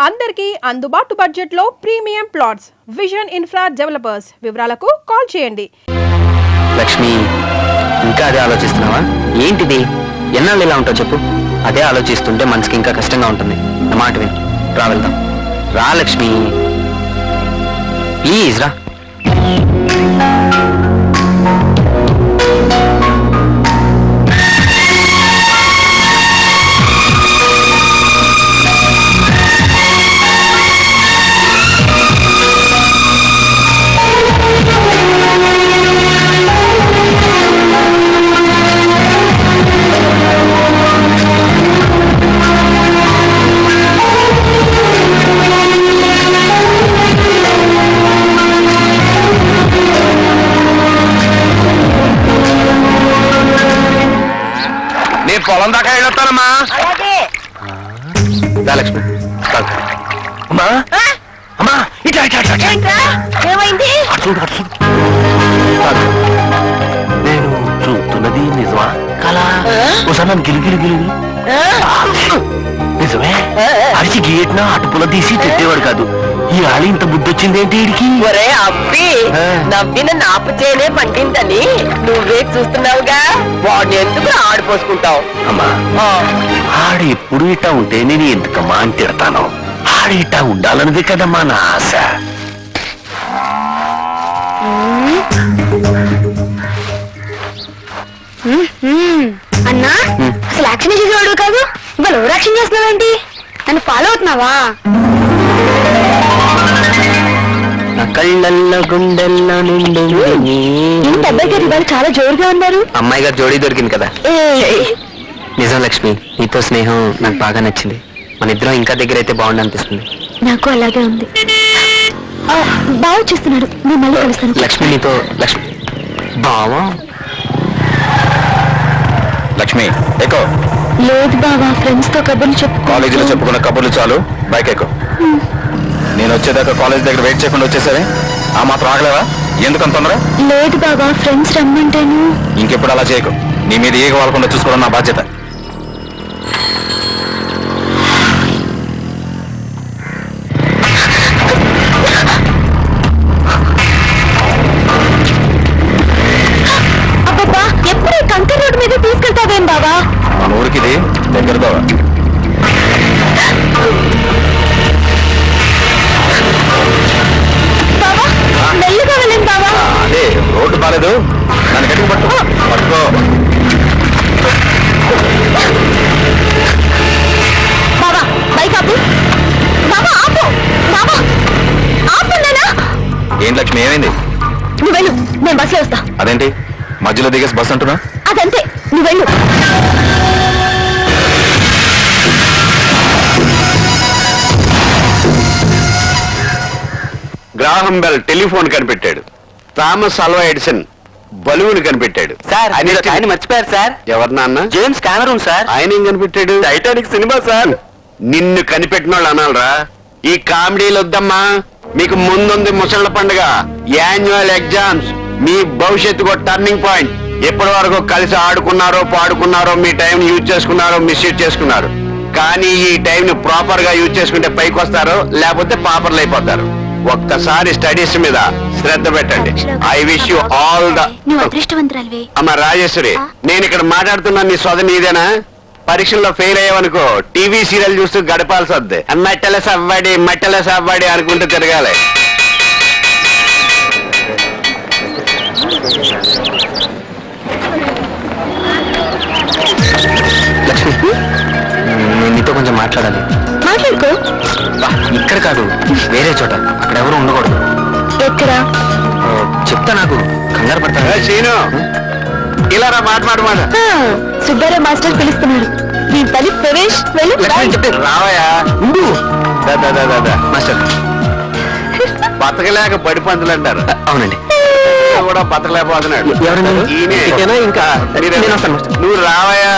అందరికీ అందుబాటు బడ్జెట్లో premium plots vision infra developers. వివరాలకు కాల్ చేయండి. లక్ష్మి, ఇంకా అదే ఆలోచిస్తున్నావా? ఏంటిది? ఎన్నాళ్ళు ఇలా ఉంటావు చెప్పు. అదే ఆలోచిస్తుంటే మనసుకి ఇంకా కష్టంగా ఉంటుంది. నా మాట విని రా, వెళ్దాం. రా లక్ష్మి, ప్లీజ్ రా. పొలం దాకా వెళ్ళొస్తానమ్మా. లక్ష్మి, అమ్మా అమ్మా, ఇట్లా ఇట్లా ఇట్లా ఏమైంది? అటు చూడు. నేను చూస్తున్నది నిజమా కళ? ఒకసారి నన్ను గిలిగిలి గిలిగి నిజమే. అరిచి గేట్న అటుపుల తీసి పెట్టేవాడు కాదు. ఈ ఆళి ఇంత బుద్ధొచ్చింది ఏంటి వీడికి? ఒరే అబ్బి, నవ్విన నాపు చేయనే పండిందని నువ్వే చూస్తున్నావుగా, వాడిని ఎందుకు ఆడిపోసుకుంటావు? అమ్మా, ఆడు ఎప్పుడు ఇట్టా ఉంటే నేను ఎందుకమ్మా అని తిడతాను. ఆడు ఇట్టా ఉండాలన్నది కదమ్మా నా ఆశ. అన్నా, అసలు యాక్షన్ చేసేవాడు కాదు, ఇవాళ ఓవర్ యాక్షన్ చేస్తున్నావేంటి? నన్ను ఫాలో అవుతున్నావా? కళ్ళల్లో గుండెల్లో ఏంటి అబ్బాయి గారు ఇవాళ చాలా జోరుగా ఉన్నారు? అమ్మాయి గారు జోడీ దొరికింది కదా. నిజం లక్ష్మి, నీతో స్నేహం నాకు బాగా నచ్చింది. మన ఇద్దరం ఇంకా దగ్గర అయితే బాగుండు అనిపిస్తుంది. నాకు అలాగే ఉంది. బాగా చూస్తున్నాడు, నేను మళ్ళీ కలుస్తాను. లక్ష్మి, నీతో లక్ష్మి బావా. లక్ష్మి ఎక్కు. లేదు బావా, ఫ్రెండ్స్ తో కబుర్లు చెప్పు. కాలేజీలో చెప్పుకున్న కబుర్లు చాలు, బైక్ ఎక్కు. నేను వచ్చేదాకా కాలేజ్ దగ్గర వెయిట్ చేయకుండా వచ్చేసరే. ఆ మాత్రం ఆగలేవా? ఎందుకంత తొందర? లేదు బావా, ఫ్రెండ్స్ రమ్మంటేను. ఇంకెప్పుడు అలా చేయకు. నీ మీద ఏగ వాళ్ళకుండా చూసుకోవడం నా బాధ్యత. అబ్బబ్బా, ఎప్పుడు ఈ కంకర్ రోడ్డు మీద తీసుకెళ్తావేం బావా? మన ఊరికి ఇది దగ్గరతో. బావా, మెల్లిగా వెళ్ళండి బావా. అదే రోడ్డు బాలేదు, నన్ను గట్టిగా పట్టుకో. బావా, బైక్ ఆపు. బావా ఆపు. బావా ఆపు. నానా, ఏం లక్ష్మి, ఏమైంది? నువ్వు వెళ్ళు, నేను బస్సులో వస్తా. అదేంటి మధ్యలో దిగేసి బస్ అంటున్నా? అదంతే, నువ్వు వెళ్ళు. గ్రాహం బెల్ టెలిఫోన్ కనిపెట్టాడు. థామస్ అల్వా ఎడిసన్ బలూన్ కనిపెట్టాడు. సార్, ఆయన మర్చిపోయారు సార్. ఎవరు నాన్న? James Cameron sir. ఆయన ఏం కనిపెట్టాడు? Titanic cinema sir. నిన్ను కనిపెట్టిన వాళ్ళు అనాలరా? ఈ కామెడీలు వద్దమ్మా. మీకు ముందుంది ముసళ్ళ పండుగ, యాన్యువల్ ఎగ్జామ్స్. మీ భవిష్యత్తుకు టర్నింగ్ పాయింట్. ఎప్పటి వరకు కలిసి ఆడుకున్నారో పాడుకున్నారో, మీ టైం యూజ్ చేసుకున్నారో మిస్యూజ్ చేసుకున్నారు. కానీ ఈ టైం ని ప్రాపర్ గా యూజ్ చేసుకుంటే పైకి వస్తారు, లేకపోతే పాపర్లు అయిపోతారు. ఒక్కసారి స్టడీస్ మీద శ్రద్ధ పెట్టండి. I wish you all the. నువ్వు అదృష్టవంతురాలివే. అమ్మ రాజేశ్వరి, నేను ఇక్కడ మాట్లాడుతున్నా నీ సోదరి నీదేనా? పరీక్షల్లో ఫెయిల్ అయ్యావనుకో, టీవీ సీరియల్ చూస్తూ గడపాల్సి వద్ది. మట్టెల సవ్వాడి అనుకుంటూ తిరగాలి. లక్ష్మి, నేను నీతో కొంచెం మాట్లాడాలి. మాట్లాడుకో. ఇక్కడ కాదు, వేరే చోట. అక్కడ ఎవరు ఉండకూడదు. ఎక్కడ? చెప్తా, నాకు కంగారు పడతా. సీను, ఇలా రా, మాట. సుబ్బారావు మాస్టర్ పిలుస్తున్నాడు. నీ తల్లి ప్రవేశ్, వెళ్ళు. రావయా ఉండు. మాస్టర్, బతకలేక బడి పంతులు అంటారు. అవునండి, కూడా బతకలేకపోతున్నాడు. ఎవరైనా ఈయనే. ఇంకా నేను వస్తాను. నువ్వు రావయా.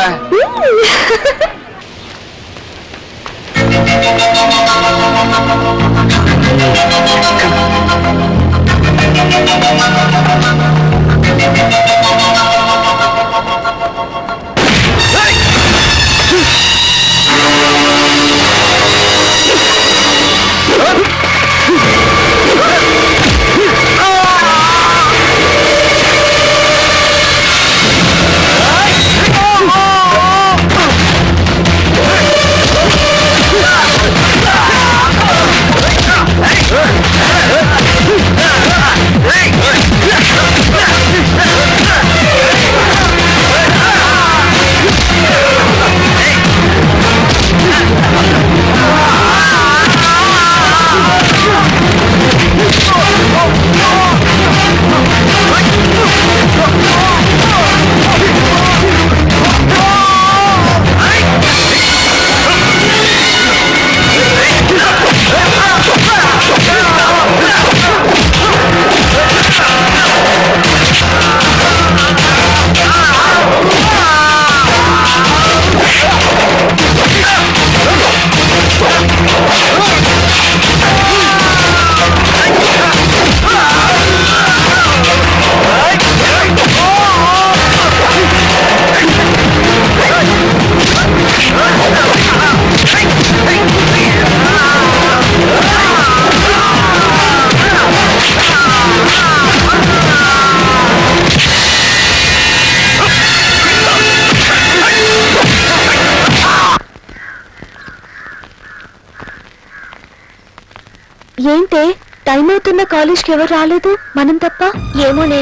ఏంటే టైం అవుతున్న కాలేజ్కి ఎవరు రాలేదు మనం తప్ప? ఏమోనే.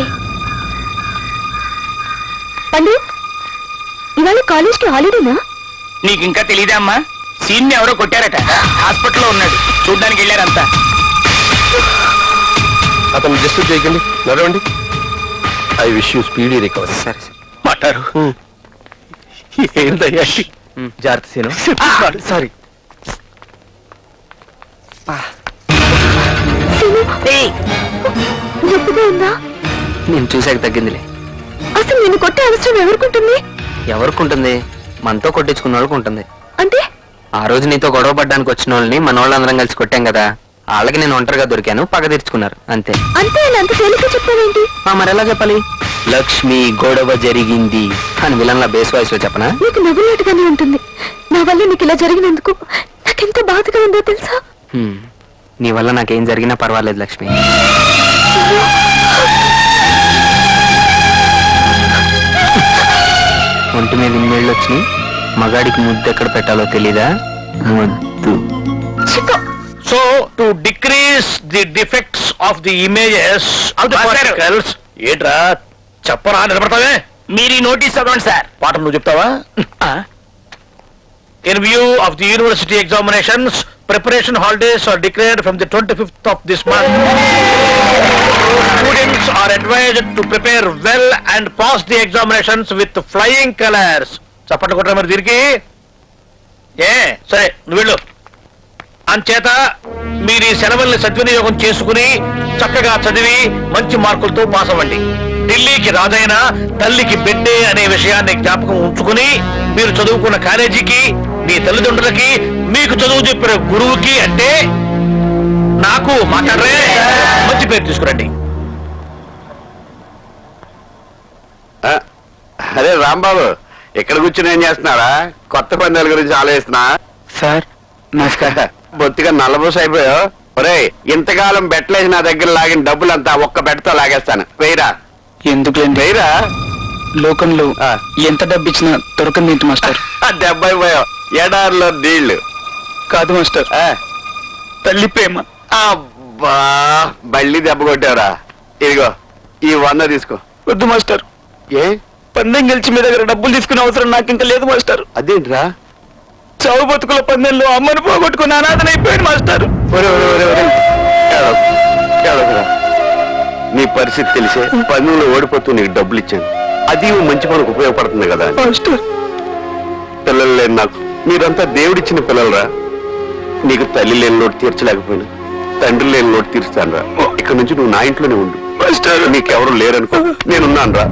పండు, ఇవాళ కాలేజ్కి హాలిడేనా? నీకు ఇంకా తెలియదా అమ్మా? సీన్ ఎవరో కొట్టారట, హాస్పిటల్లో ఉన్నాడు, చూడ్డానికి వెళ్ళారంతా. అతను డిస్టర్బ్ చేయకండి, నడవండి. I wish you speedy recovery. సరే సరే. మాట్లాడు. ఏంటయ్యా జాగ్రత్త సీను. సారీ. నొప్పిగా ఉందా? నేను చూసాక తగ్గిందిలే. అసలు నేను కొట్టే అవసరం ఎవరుకుంటుంది? ఎవరికి ఉంటుంది? మనతో కొట్టించుకున్న వాళ్ళకి ఉంటుంది. అంటే ఆ రోజు నీతో గొడవ పడ్డానికి వచ్చిన వాళ్ళని మన వాళ్ళందరం కలిసి కొట్టాం కదా, వాళ్ళకి నేను ఒంటరిగా దొరికాను, పగ తీర్చుకున్నారు అంతే. అంతే అని అంత తేలిక చెప్పావేంటి? మరి ఎలా చెప్పాలి? లక్ష్మి గొడవ జరిగింది అని విలన్ల బేస్ వాయిస్ లో చెప్పనా? నీకు నవ్వులాటుగానే ఉంటుంది. నా వల్ల నీకు ఇలా జరిగినందుకు నాకెంత బాధగా ఉందో తెలుసా? నీ వల్ల నాకేం జరిగినా పర్వాలేదు లక్ష్మి. ఒంటి మీద ఇన్నేళ్ళు వచ్చినాయి, మగాడికి ముద్దు ఎక్కడ పెట్టాలో తెలీదా? ముద్దు. So to decrease the defects of the images of the particles. ఏట్రా చెప్పరా, నిలబడతావే? మీరు ఈ నోటీస్ చదవండి సార్. పాఠం నువ్వు చెప్తావా? In view of the university examinations, preparation holidays are declared from the 25th of this month. Students are advised to prepare well and pass the examinations with flying colors. చప్పట్లు కొట్టరా మరి దీనికి? సరే నువ్వు వెళ్ళు. అంచేత మీరు ఈ సెలవుల్ని సద్వినియోగం చేసుకుని చక్కగా చదివి మంచి మార్కులతో పాస్ అవ్వండి. ఢిల్లీకి రాజైనా తల్లికి బిడ్డే అనే విషయాన్ని జ్ఞాపకం ఉంచుకుని మీరు చదువుకున్న కాలేజీకి, మీ తల్లిదండ్రులకి, మీకు చదువు చెప్పిన గురువుకి, అంటే నాకు మాట్లాడరే, మంచి పేరు తీసుకురండి. అరే రాంబాబు, ఇక్కడ కూర్చుని ఏం చేస్తున్నారా? కొత్త పందాల గురించి ఆలోచిస్తున్నా. సార్ నమస్కారం. బొత్తిగా నల్లబోస అయిపోయావు. ఒరే, ఇంతకాలం బెట్లేసి నా దగ్గర లాగిన డబ్బులంతా ఒక్క బెట్తో లాగేస్తాను. వెయ్యరా. ఎందుకులేండి, వెయ్యరా. లోకంలో ఎంత డబ్బు ఇచ్చినా దొరకంది ఏంటి మాస్టర్? 70 పోయావు. ఎడారిలో నీళ్లు కాదు మాస్టర్, తల్లి ప్రేమ. అబ్బా, బళ్ళి దెబ్బ కొట్టావురా. ఇదిగో ఈ 100 తీసుకో. వద్దు మాస్టర్, ఏ పందెం గెలిచి మీ దగ్గర డబ్బులు తీసుకునే అవసరం నాకు ఇంకా లేదు మాస్టర్. అదేంట్రా? చావు బతుకుల పందెంలో అమ్మను పోగొట్టుకుని అనాథనైపోయాడు మాస్టర్. ఒరే ఒరే ఒరే ఒరే, ఏడవకురా. నీ పరిస్థితి తెలిసే పన్నులో ఓడిపోతూ నీకు డబ్బులు ఇచ్చాను. అది మంచి పనికి ఉపయోగపడుతుంది కదా. మాస్టర్, పిల్లలు లేని నాకు మీరంతా దేవుడిచ్చిన పిల్లలరా. నీకు తల్లి లేని లోటు తీర్చలేకపోయినా తండ్రి లేని లోటు తీరుస్తాను రా. ఇక్కడ నుంచి నువ్వు నా ఇంట్లోనే ఉండు. నీకెవరు లేరనుకో, నేనున్నాను రా.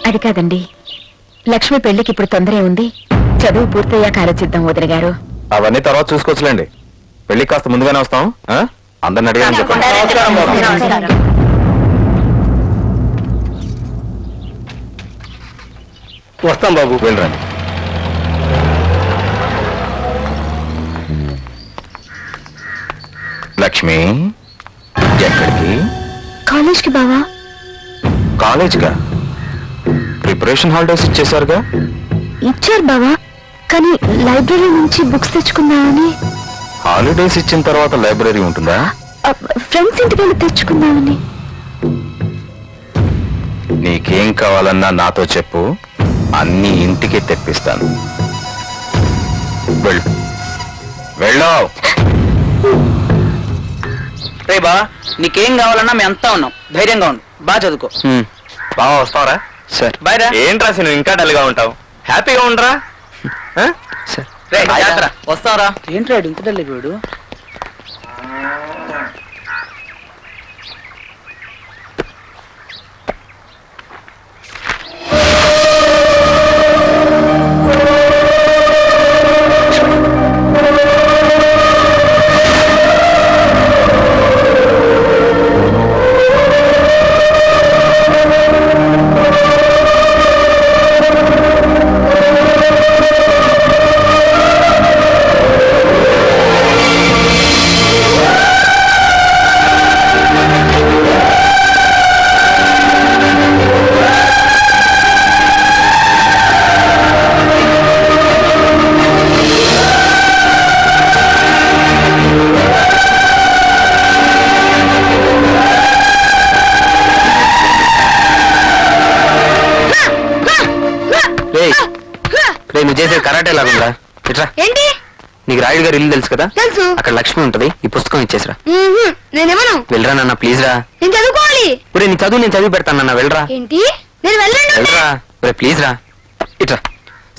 అది కాదండి, లక్ష్మి పెళ్లికి ఇప్పుడు తొందరే ఉంది. చదువు పూర్తయ్యాక ఆలోచిద్దాం వదిన గారు. అవన్నీ తర్వాత చూసుకోవచ్చులేండి. పెళ్లి కాస్త ముందుగానే వస్తాం. అందరిని అడిగాను చెప్పండి. వస్తాం బాబు. వెళ్ళరండి. లక్ష్మి ఎక్కడికి? కాలేజ్కి బావా. కాలేజ్గా? ప్రిపరేషన్ హాలిడేస్ ఇచ్చేసారుగా? ఇచ్చారు బావా, కానీ లైబ్రరీ నుంచి బుక్స్ తెచ్చుకుందామని. హాలిడేస్ ఇచ్చిన తర్వాత లైబ్రరీ ఉంటుందా? ఫ్రెండ్స్ ఇంటికి వెళ్ళి తెచ్చుకుందామని. నీకేం కావాలన్నా నాతో చెప్పు, అన్ని ఇంటికి తెప్పిస్తాను. వెళ్ళు. వెళ్ళావు. రే బా, నీకేం కావాలన్నా మేము అంతా ఉన్నాం, ధైర్యంగా ఉండు, బాగా చదువుకో. బాగా వస్తావరా? సార్ బయట ఏంట్రా నువ్వు ఇంకా డల్గా ఉంటావు? హ్యాపీగా ఉండరా? సార్ వస్తావరా? ఏంట్రా ఇంత డల్ అయిపోయాడు? నువ్వు చేసే కరాటే లాగుందా ఇట్రా. ఏంటి? నీకు రాయుడు గారు ఇల్లు తెలుసు కదా, తెలుసు. అక్కడ లక్ష్మి ఉంటది. ఈ పుస్తకం ఇచ్చేసిరా. నేనేమను? వెళ్ళరా నాన్న, ప్లీజ్ రా. నేను చదువుకోవాలి. ఒరే నీ చదువు నేను చదివి పెడతాను నాన్న, వెళ్ళరా. ఏంటి? నేను వెళ్ళండి. వెళ్ళరా ఒరే, ప్లీజ్ రా. ఇట్రా,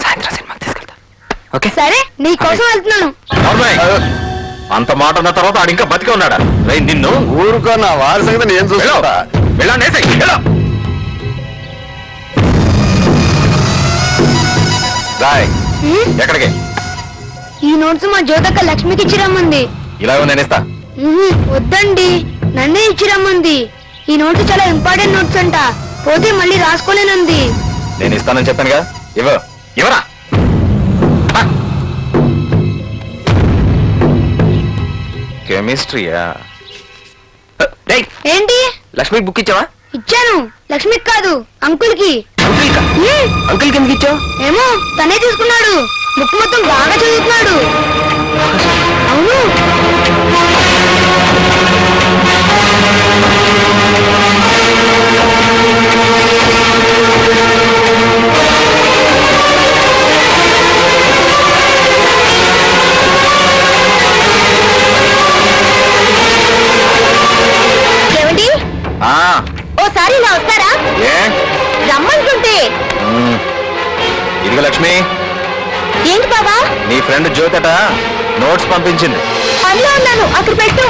సాయంత్రం సినిమాకి తీసుకెళ్తా. ఓకే సరే, నీ కోసం వెళ్తున్నాను. అంత మాట ఉన్న తర్వాత ఆడు ఇంకా బతికే ఉన్నాడా? రేయ్ నిన్ను ఊరుకో, నా వారి సంగతి నేను చూస్తా. వెళ్ళండి. ఎక్కడికి? ఈ నోట్స్ మా జ్యోతక్క లక్ష్మికి ఇచ్చి రమ్మంది. ఇలా నేను ఇస్తా. వద్దండి, నన్నే ఇచ్చి రమ్మంది. ఈ నోట్స్ చాలా ఇంపార్టెంట్ నోట్స్ అంట, పోతే మళ్ళీ రాసుకోలేనంది. నేను ఇస్తానని చెప్పానుగా, ఇవరా. కెమిస్ట్రీయా? ఏంటి? లక్ష్మికి బుక్ ఇచ్చావా? ఇచ్చాను. లక్ష్మికి కాదు, అంకుల్ కి. అంకుల్ కి ఎందుకు ఇచ్చావు? ఏమో, తనే తీసుకున్నాడు. బుక్ మొత్తం బాగా చదువుతున్నాడు. అవును. ఏమిటి? ఓసారి ఇలా వస్తారా? రమ్మంటుంటే. ఇదిగో లక్ష్మి, ఏంటి బాబా? నీ ఫ్రెండ్ జ్యోతట నోట్స్ పంపించింది. పనిలో ఉన్నాను, అక్కడ పెట్టు.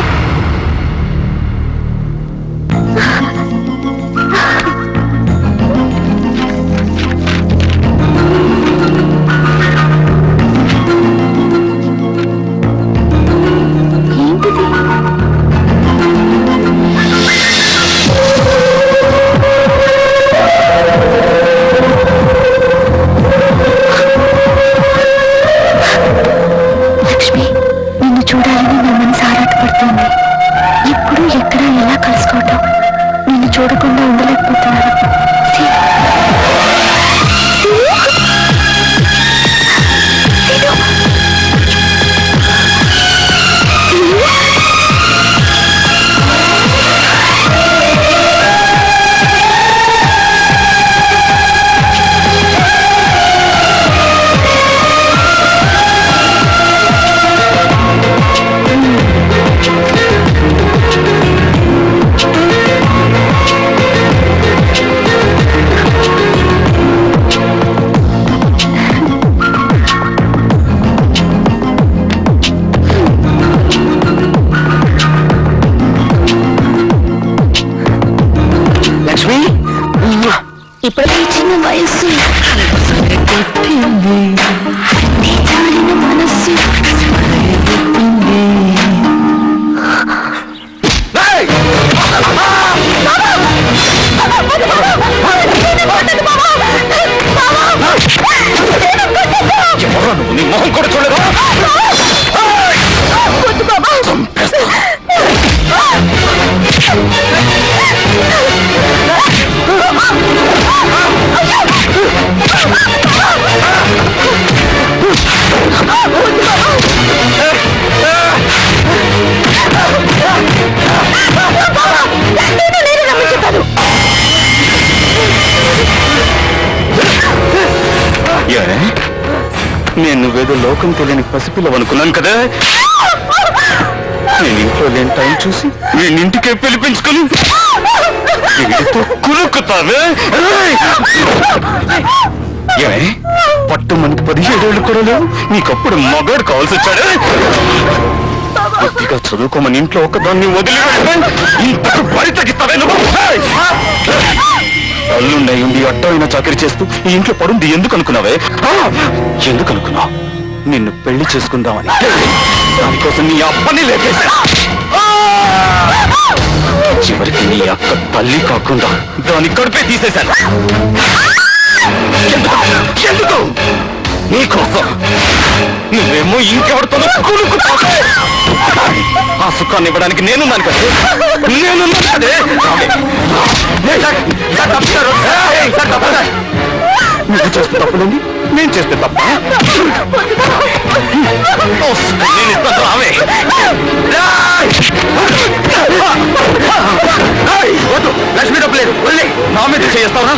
లక్ష్మి, నిన్ను చూడాలని నా మనసు ఆరాటపడుతుంది. ఎప్పుడు ఎక్కడ ఎలా కలుసుకోవటం, నిన్ను చూడకుండా ఉండలేకపోతున్నాను. ఇప్పుడు ఈ చిన్న వయస్సు, నీ జారిన మనస్సు. నీ మొహం కూడా చూడదు. నేను నువ్వేదో లోకం తెలియని పసిపిల్లవనుకున్నాను కదా. నేను ఇంట్లో లేని టైం చూసి నేను ఇంటికే పిలిపించుకుని కురుక్కుతావే. ఏమే, పట్టు మనకి 17 ఏళ్ళు కూడా లేవు, నీకప్పుడు మగాడు కావాల్సి వచ్చాడు. కొద్దిగా చదువుకోమని ఇంట్లో ఒకదాన్ని వదిలి ఇంతకు బరి తగ్గిస్తావే నువ్వు. అల్లుండయి ఉండి అడ్డమైన చాకరీ చేస్తూ ఈ ఇంట్లో పడుంది ఎందుకు అనుకున్నావే? ఎందుకు అనుకున్నావు? నిన్ను పెళ్లి చేసుకుందామని. దానికోసం నీ అప్పని లేపేశా. చివరికి నీ అక్క తల్లి కాకుండా దాని కడుపే తీసేశాను. ఎందుకు? నీకోసం. నువ్వేమో ఇంకెవరితోనో కూలుకుతావు. ఆ సుఖాన్ని ఇవ్వడానికి నేనున్నాను కదా. నువ్వు చేస్తే తప్పులేండి, నేను చేస్తే తప్ప. నేను ఇస్తాను, రావే. వద్దు, లక్ష్మి డబ్బు లేదు, వెళ్ళి నా మీద చేస్తావునా?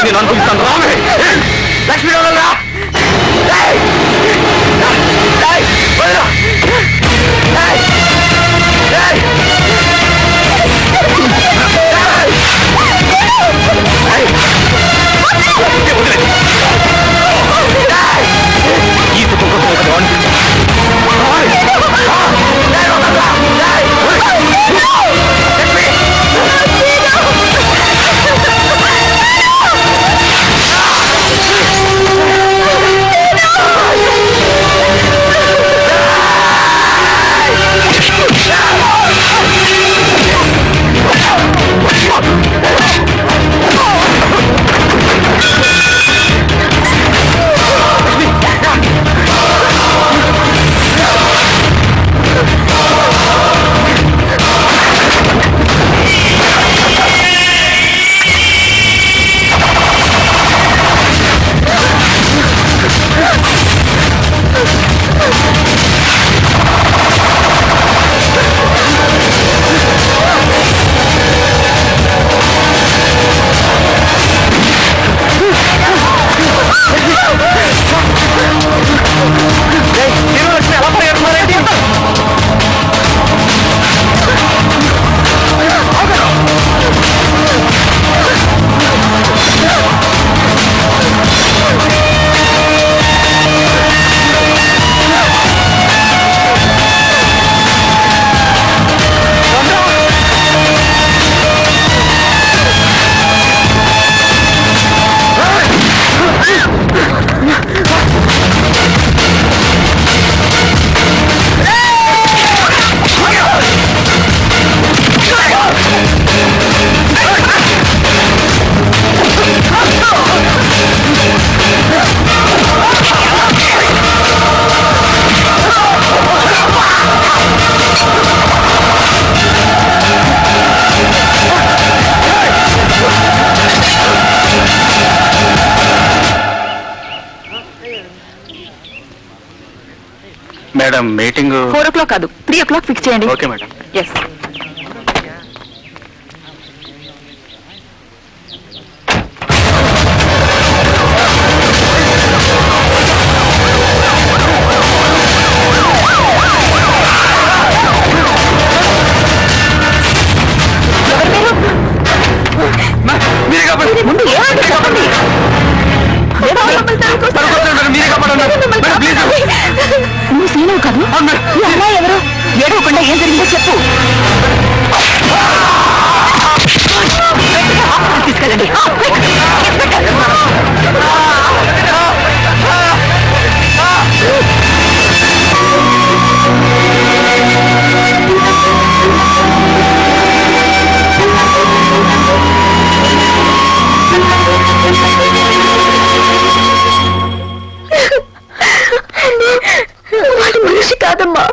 నేను అనుకుంటాను రామే లక్ష్మీ రా మేడం మీటింగ్ 4 o'clock కాదు 3 o'clock ఫిక్స్ చేయండి. Okay madam. ఎస్. ముందు ఏమంటే చెప్పండి. నువ్వు సీనవు కాదు, ఈ అమ్మాయి ఎవరు? ఏడవకుండా ఏం జరిగిందో చెప్పు. తీసుకెళ్ళండి. వాడి మనిషి కాదమ్మా.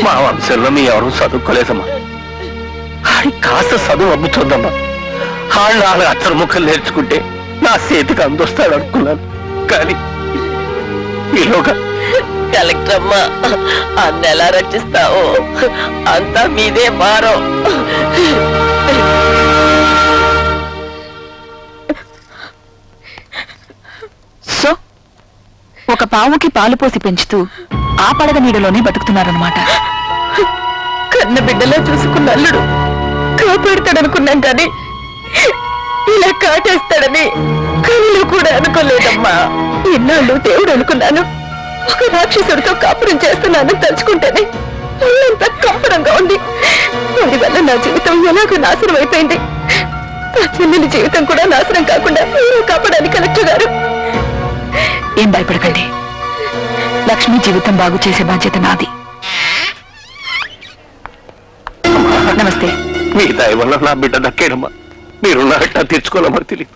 మా వంశంలో మీ ఎవరు చదువుకోలేదమ్మా. కాస్త చదువు అమ్ముతుందమ్మా. వాళ్ళ అచ్చర ముఖం నేర్చుకుంటే నా చేతికి అందొస్తాడు అనుకున్నాను. కానీ ఈలోగా కలెక్టర్ అమ్మా, అన్న ఎలా రక్షిస్తావు? అంతా మీదే భారం. సో ఒక పావుకి పాలు పోసి పెంచుతూ ఆ పడగ నీడలోనే బతుకుతున్నారనమాట. కన్న బిడ్డలో చూసుకున్న అల్లుడు కాపాడుతాడనుకున్నాం కానీ ఇలా కాటేస్తాడని కళ్ళు కూడా అనుకోలేదమ్మా. ఇన్నాళ్ళు దేవుడు అనుకున్నాను, ఒక రాక్షసుడితో కాపురం చేస్తున్నాను తలుచుకుంటేనే ఒళ్ళంతా కంపరంగా ఉంది. వారి వల్ల నా జీవితం ఎలాగో నాశనం అయిపోయింది. నా చెల్లెలి జీవితం కూడా నాశనం కాకుండా మీరు కాపాడాలి కలెక్టర్ గారు. ఏం భయపడకండి, లక్ష్మి జీవితం బాగు చేసే బాధ్యత నాది. నమస్తే. మీ దయ వల్ల నా బిడ్డ దక్కేనమ్మా. మీరు నాట తెచ్చుకోవాలమ్మా తెలియదు.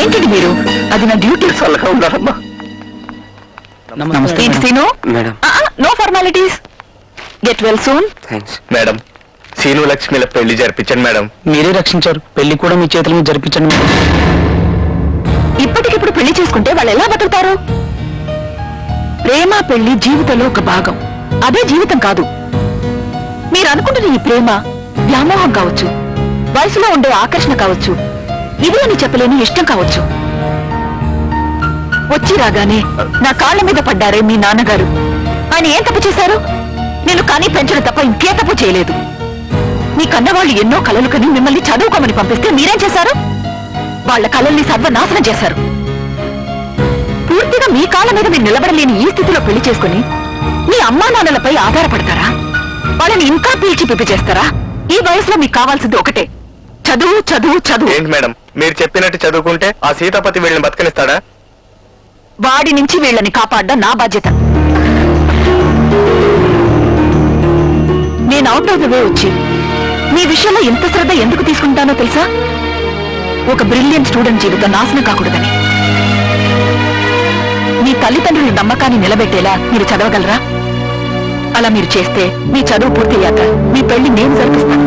ఏంటిది మీరు? అది నా డ్యూటీ. చల్లగా ఉండాలమ్మా. నమస్తే Seenu, madam. No formalities. Get well soon. Thanks madam, Seenu లక్ష్మిల పెళ్లి జరిపించండి మేడం. మీరే రక్షించారు, పెళ్లి కూడా మీ చేతుల మీద జరిపించండి. ఇప్పటికిప్పుడు పెళ్లి చేసుకుంటే వాళ్ళు ఎలా బతుకుతారు? ప్రేమ పెళ్లి జీవితంలో ఒక భాగం, అదే జీవితం కాదు. మీరు అనుకుంటున్న ఈ ప్రేమ వ్యామోహం కావచ్చు, వయసులో ఉండే ఆకర్షణ కావచ్చు, ఇది అని చెప్పలేని ఇష్టం కావచ్చు. వచ్చి రాగానే నా కాళ్ళ మీద పడ్డారే మీ నాన్నగారు. ఆయన ఏం తప్పు చేశారు? నేను కానీ పెంచడం తప్ప ఇంకే తప్పు చేయలేదు. మీ కన్నవాళ్ళు ఎన్నో కలలు కని మిమ్మల్ని చదువుకోమని పంపిస్తే మీరేం చేశారు? వాళ్ళ కళల్ని సర్వనాశనం చేశారు. పూర్తిగా మీ కాళ్ళ మీద మీరు నిలబడలేని ఈ స్థితిలో పెళ్లి చేసుకుని మీ అమ్మా నాన్నలపై ఆధారపడతారా? వాళ్ళని ఇంకా పీల్చి పిప్పి చేస్తారా? ఈ వయసులో మీకు కావాల్సింది ఒకటే, చదువు చదువు చదువు. ఏంటి మేడం, మీరు చెప్పినట్టు చదువుకుంటే ఆ సీతాపతి వీళ్ళని బతకనిస్తాడా? వాడి నుంచి వీళ్ళని కాపాడడం నా బాధ్యత. నేను అవుట్ ఆఫ్ ద వే వచ్చి మీ విషయంలో ఎంత శ్రద్ధ ఎందుకు తీసుకుంటానో తెలుసా? ఒక బ్రిలియంట్ స్టూడెంట్ జీవితం నాశనం కాకూడదని. మీ తల్లిదండ్రుల నమ్మకాన్ని నిలబెట్టేలా మీరు చదవగలరా? అలా మీరు చేస్తే మీ చదువు పూర్తయ్యాక మీ పెళ్లి నేను జరిపిస్తాను.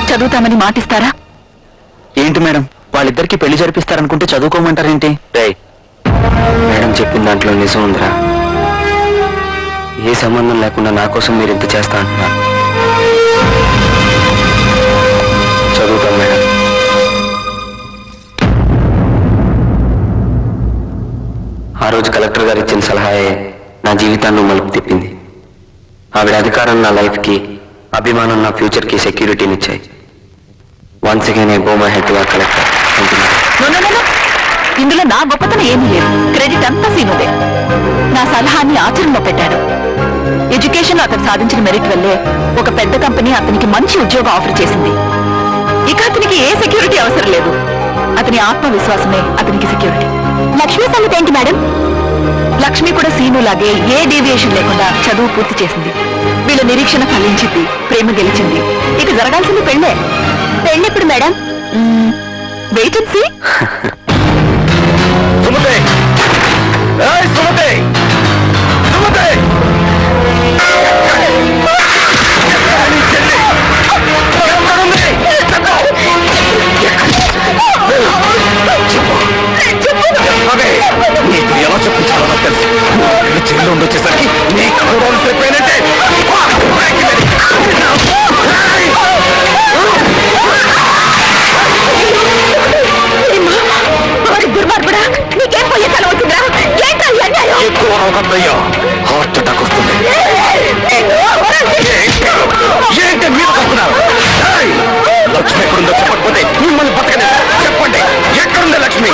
చదువుతామని మాటిస్తారా? ఏంటి మేడం, వాళ్ళిద్దరికి పెళ్లి జరిపిస్తారనుకుంటే చదువుకోమంటారేంటి? మేడం చెప్పిన దాంట్లో నిజం ఉందిరా. ఏ సంబంధం లేకుండా నా కోసం మీరు ఇంత చేస్తా అంటున్నారు. చదువుతాం మేడం. ఆ రోజు కలెక్టర్ గారు ఇచ్చిన సలహాయే నా జీవితాన్ని మలుపు తిప్పింది. ఆవిడ అధికారం నా లైఫ్కి, అభిమానం నా ఫ్యూచర్కి సెక్యూరిటీని ఇచ్చాయి. Once again I go my head to our collector. No, no, no, no. ఇందులో నా గొప్పతనం ఏమీ లేదు. క్రెడిట్ అంతా సీనుదే. నా సలహాన్ని ఆచరణలో పెట్టాడు. ఎడ్యుకేషన్ అతను సాధించిన మెరిట్ వల్లే ఒక పెద్ద కంపెనీ అతనికి మంచి ఉద్యోగం ఆఫర్ చేసింది. ఇక అతనికి ఏ సెక్యూరిటీ అవసరం లేదు. అతని ఆత్మవిశ్వాసమే అతనికి సెక్యూరిటీ. లక్ష్మి సంగతి ఏంటి మేడం? లక్ష్మి కూడా సీను లాగే ఏ డీవియేషన్ లేకుండా చదువు పూర్తి చేసింది. వీళ్ళ నిరీక్షణ ఫలించింది, ప్రేమ గెలిచింది. ఇక జరగాల్సింది పెళ్ళే. పెళ్ళెప్పుడు madam? Wait and see. Sumathi! ఏయ్ సుమతి! సుమతి! నీకు ఎలా చెప్పించాలో నాకు తెలుసు. జైల్లో ఉండొచ్చేసరికి నీ కౌరవాలు చెప్పానంటే దుర్మార్గుడా, నీకేం పోయే తల అవుతుందా? ఏంటో ఈ అన్యాయం? ఎక్కువ రోగందయ్యా, హార్ట్ అటాక్ వస్తుంది. ఏంటి మీరు వస్తున్నారు? లక్ష్మి ఎక్కడుందో చెప్పకపోతే మిమ్మల్ని బతకనే. చెప్పండి, ఎక్కడుంది లక్ష్మి?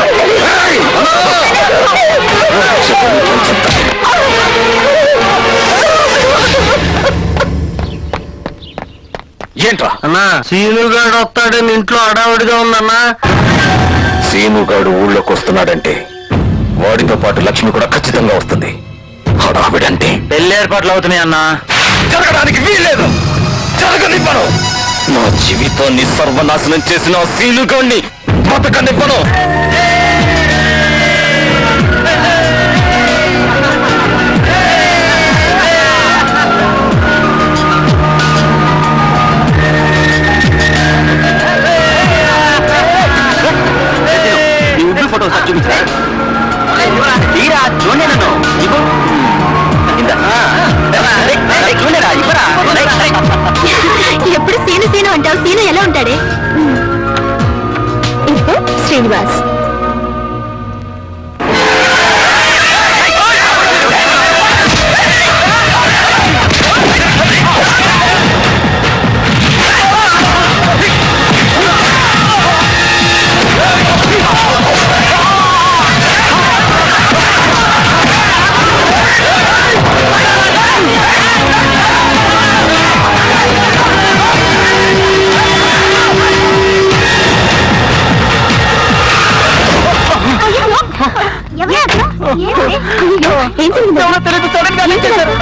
ఏంట్రా? అన్నా, సీనుగాడు వస్తాడని ఇంట్లో అడావుడిగా ఉందన్నా. సీనుగాడు ఊళ్ళోకి వస్తున్నాడంటే వాడితో పాటు లక్ష్మి కూడా ఖచ్చితంగా వస్తుంది. హడావిడంటే పెళ్లి ఏర్పాట్లు అవుతున్నాయి అన్నా. జరగడానికి వీల్లేదు. జరగనివ్వను. నా జీవితాన్ని సర్వనాశనం చేసిన సీనుగాడిని బతకనివ్వను. ఫోటో సార్ చూపించరా? తీరా చూడండి నన్ను. చూడరా ఇవ్వరా. ఎప్పుడు సీను సీను అంటావు? సీను ఎలా ఉంటాడే? ఇదిగో శ్రీనివాస్. ఏం జరిగింది? తెలియదు సడన్ గా చేశారు.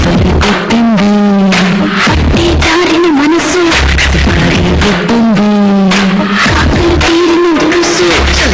అసలే